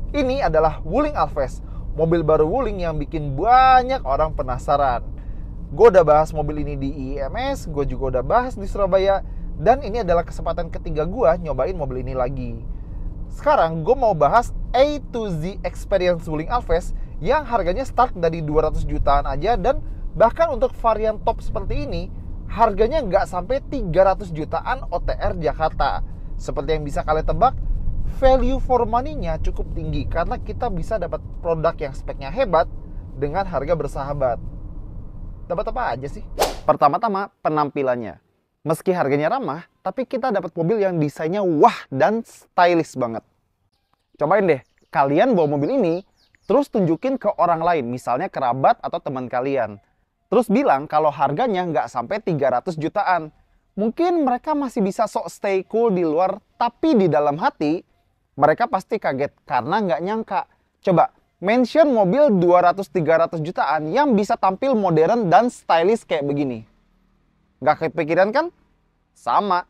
Ini adalah Wuling Alves, mobil baru Wuling yang bikin banyak orang penasaran. Gue udah bahas mobil ini di IMS, gue juga udah bahas di Surabaya, dan ini adalah kesempatan ketiga gue nyobain mobil ini lagi. Sekarang gue mau bahas A to Z Experience Wuling Alves yang harganya start dari 200 jutaan aja, dan bahkan untuk varian top seperti ini harganya nggak sampai 300 jutaan OTR Jakarta. Seperti yang bisa kalian tebak, value for money-nya cukup tinggi karena kita bisa dapat produk yang speknya hebat dengan harga bersahabat. Dapat apa aja sih? Pertama-tama, penampilannya. Meski harganya ramah, tapi kita dapat mobil yang desainnya wah dan stylish banget. Cobain deh, kalian bawa mobil ini, terus tunjukin ke orang lain, misalnya kerabat atau teman kalian. Terus bilang kalau harganya nggak sampai 300 jutaan. Mungkin mereka masih bisa sok stay cool di luar, tapi di dalam hati, mereka pasti kaget karena nggak nyangka. Coba, mention mobil 200-300 jutaan yang bisa tampil modern dan stylish kayak begini. Nggak kepikiran kan? Sama.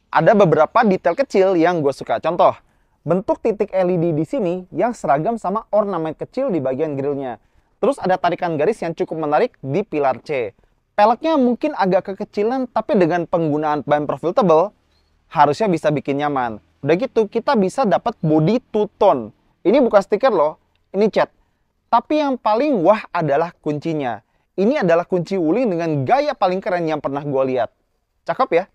Ada beberapa detail kecil yang gue suka. Contoh, bentuk titik LED di sini yang seragam sama ornamen kecil di bagian grillnya. Terus ada tarikan garis yang cukup menarik di pilar C. Peleknya mungkin agak kekecilan, tapi dengan penggunaan ban profiltable, harusnya bisa bikin nyaman. Udah gitu, kita bisa dapat body two-tone. Ini bukan stiker loh, ini cat. Tapi yang paling wah adalah kuncinya. Ini adalah kunci Wuling dengan gaya paling keren yang pernah gue lihat. Cakep ya?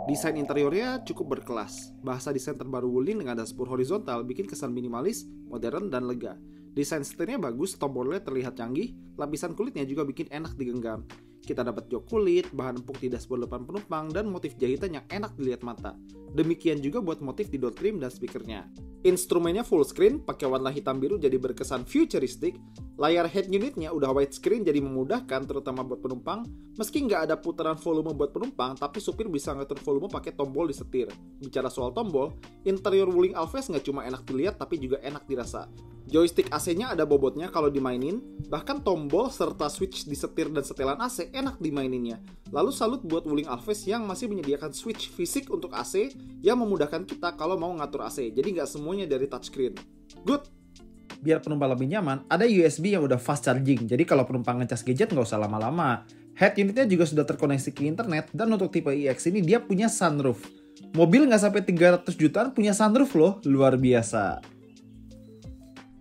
Desain interiornya cukup berkelas. Bahasa desain terbaru Wuling dengan dashboard horizontal bikin kesan minimalis, modern, dan lega. Desain setirnya bagus, tombolnya terlihat canggih, lapisan kulitnya juga bikin enak digenggam. Kita dapat jok kulit, bahan empuk di dashboard depan penumpang, dan motif jahitan yang enak dilihat mata. Demikian juga buat motif di door trim dan speakernya. Instrumennya full screen, pakai warna hitam biru jadi berkesan futuristik. Layar head unitnya udah widescreen jadi memudahkan terutama buat penumpang. Meski nggak ada putaran volume buat penumpang, tapi supir bisa ngatur volume pakai tombol di setir. Bicara soal tombol, interior Wuling Alves nggak cuma enak dilihat tapi juga enak dirasa. Joystick AC-nya ada bobotnya kalau dimainin, bahkan tombol serta switch di setir dan setelan AC enak dimaininnya. Lalu salut buat Wuling Alves yang masih menyediakan switch fisik untuk AC yang memudahkan kita kalau mau ngatur AC, jadi nggak semuanya dari touchscreen. Good! Biar penumpang lebih nyaman, ada USB yang udah fast charging, jadi kalau penumpang ngecas gadget nggak usah lama-lama. Head unitnya juga sudah terkoneksi ke internet, dan untuk tipe iX ini dia punya sunroof. Mobil nggak sampai 300 jutaan punya sunroof loh, luar biasa.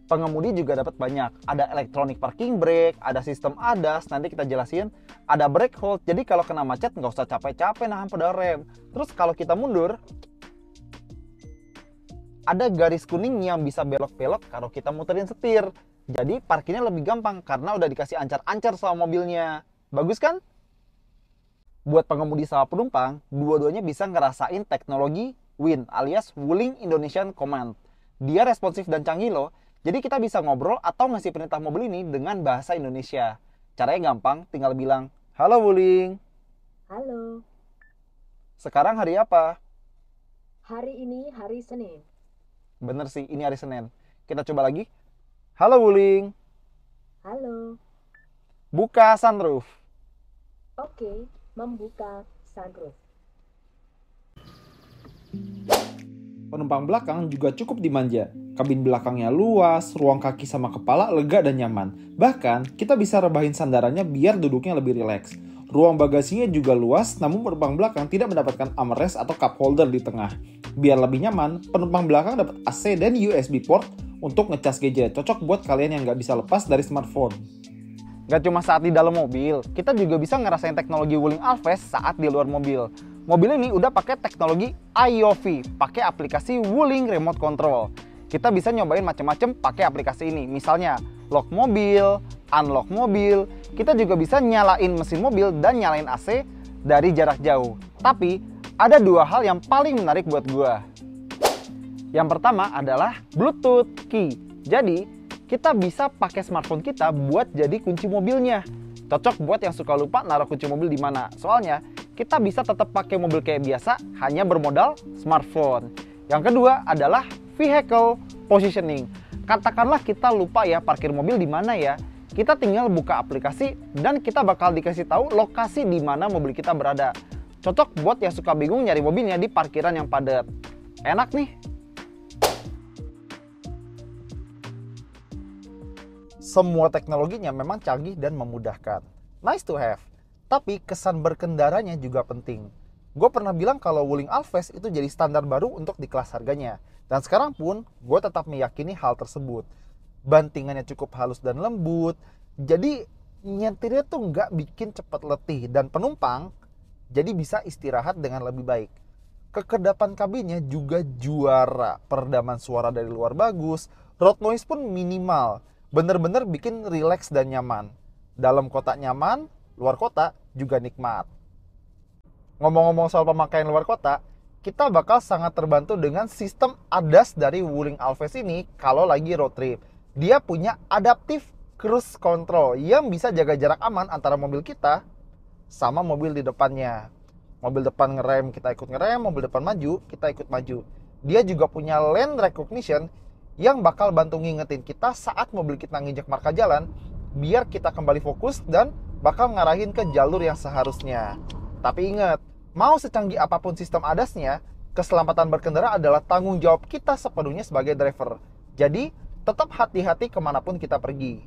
Pengemudi juga dapat banyak. Ada electronic parking brake, ada sistem ADAS, nanti kita jelasin. Ada brake hold, jadi kalau kena macet nggak usah capek-capek nahan pedal rem. Terus kalau kita mundur, ada garis kuning yang bisa belok-belok kalau kita muterin setir. Jadi parkirnya lebih gampang karena udah dikasih ancar-ancar sama mobilnya. Bagus kan? Buat pengemudi sama penumpang, dua-duanya bisa ngerasain teknologi WIN alias Wuling Indonesian Command. Dia responsif dan canggih loh. Jadi kita bisa ngobrol atau ngasih perintah mobil ini dengan bahasa Indonesia. Caranya gampang, tinggal bilang, "Halo Wuling." Halo, Sekarang hari apa? hari ini hari Senin. Bener sih, ini hari Senin. Kita coba lagi. "Halo Wuling." Halo, Buka sunroof. oke, membuka sunroof. Penumpang belakang juga cukup dimanja. Kabin belakangnya luas, ruang kaki sama kepala lega dan nyaman. Bahkan, kita bisa rebahin sandarannya biar duduknya lebih rileks. Ruang bagasinya juga luas, namun penumpang belakang tidak mendapatkan armrest atau cup holder di tengah. Biar lebih nyaman, penumpang belakang dapat AC dan USB port untuk ngecas gadget. Cocok buat kalian yang nggak bisa lepas dari smartphone. Gak cuma saat di dalam mobil, kita juga bisa ngerasain teknologi Wuling Alves saat di luar mobil. Mobil ini udah pakai teknologi IOV, pakai aplikasi Wuling Remote Control. Kita bisa nyobain macam-macam pakai aplikasi ini. Misalnya, lock mobil, unlock mobil. Kita juga bisa nyalain mesin mobil dan nyalain AC dari jarak jauh. Tapi, ada dua hal yang paling menarik buat gua. Yang pertama adalah Bluetooth key. Jadi, kita bisa pakai smartphone kita buat jadi kunci mobilnya. Cocok buat yang suka lupa naruh kunci mobil di mana. Soalnya, kita bisa tetap pakai mobil kayak biasa, hanya bermodal smartphone. Yang kedua adalah vehicle positioning. Katakanlah kita lupa ya parkir mobil di mana ya. Kita tinggal buka aplikasi dan kita bakal dikasih tahu lokasi di mana mobil kita berada. Cocok buat yang suka bingung nyari mobilnya di parkiran yang padat. Enak nih. Semua teknologinya memang canggih dan memudahkan. Nice to have. Tapi kesan berkendaranya juga penting. Gue pernah bilang kalau Wuling Alphest itu jadi standar baru untuk di kelas harganya. Dan sekarang pun gue tetap meyakini hal tersebut. Bantingannya cukup halus dan lembut. Jadi nyetirnya tuh nggak bikin cepat letih. Dan penumpang jadi bisa istirahat dengan lebih baik. Kekedapan kabinnya juga juara. Peredaman suara dari luar bagus. Road noise pun minimal. Bener-bener bikin rileks dan nyaman. Dalam kota nyaman, luar kota juga nikmat. Ngomong-ngomong soal pemakaian luar kota, kita bakal sangat terbantu dengan sistem ADAS dari Wuling Alphest ini kalau lagi road trip. Dia punya Adaptive Cruise Control yang bisa jaga jarak aman antara mobil kita sama mobil di depannya. Mobil depan ngerem, kita ikut ngerem, mobil depan maju, kita ikut maju. Dia juga punya lane recognition yang bakal bantu ngingetin kita saat mobil kita nginjek marka jalan, biar kita kembali fokus dan bakal ngarahin ke jalur yang seharusnya. Tapi ingat, mau secanggih apapun sistem ADAS-nya, keselamatan berkendara adalah tanggung jawab kita sepenuhnya sebagai driver. Jadi, tetap hati-hati kemanapun kita pergi.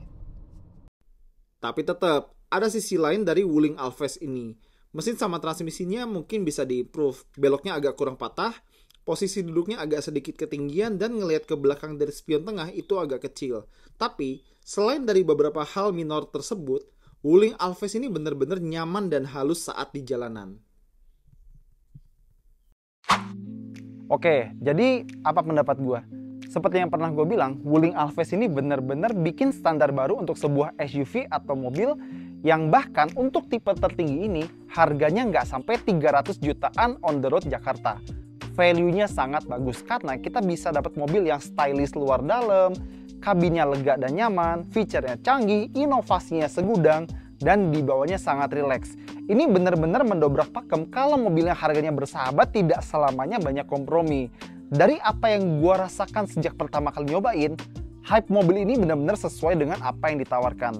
Tapi tetap, ada sisi lain dari Wuling Alphest ini. Mesin sama transmisinya mungkin bisa diimprove. Beloknya agak kurang patah, posisi duduknya agak sedikit ketinggian, dan ngelihat ke belakang dari spion tengah itu agak kecil. Tapi, selain dari beberapa hal minor tersebut, Wuling Alphest ini benar-benar nyaman dan halus saat di jalanan. Oke, jadi apa pendapat gue? Seperti yang pernah gue bilang, Wuling Alphest ini benar-benar bikin standar baru untuk sebuah SUV atau mobil yang bahkan untuk tipe tertinggi ini harganya nggak sampai 300 jutaan on the road Jakarta. Value-nya sangat bagus karena kita bisa dapat mobil yang stylish luar dalam, kabinnya lega dan nyaman, fiturnya canggih, inovasinya segudang, dan dibawanya sangat rileks. Ini benar-benar mendobrak pakem kalau mobilnya harganya bersahabat, tidak selamanya banyak kompromi. Dari apa yang gua rasakan sejak pertama kali nyobain, hype mobil ini benar-benar sesuai dengan apa yang ditawarkan.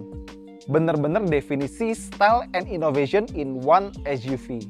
Benar-benar definisi style and innovation in one SUV.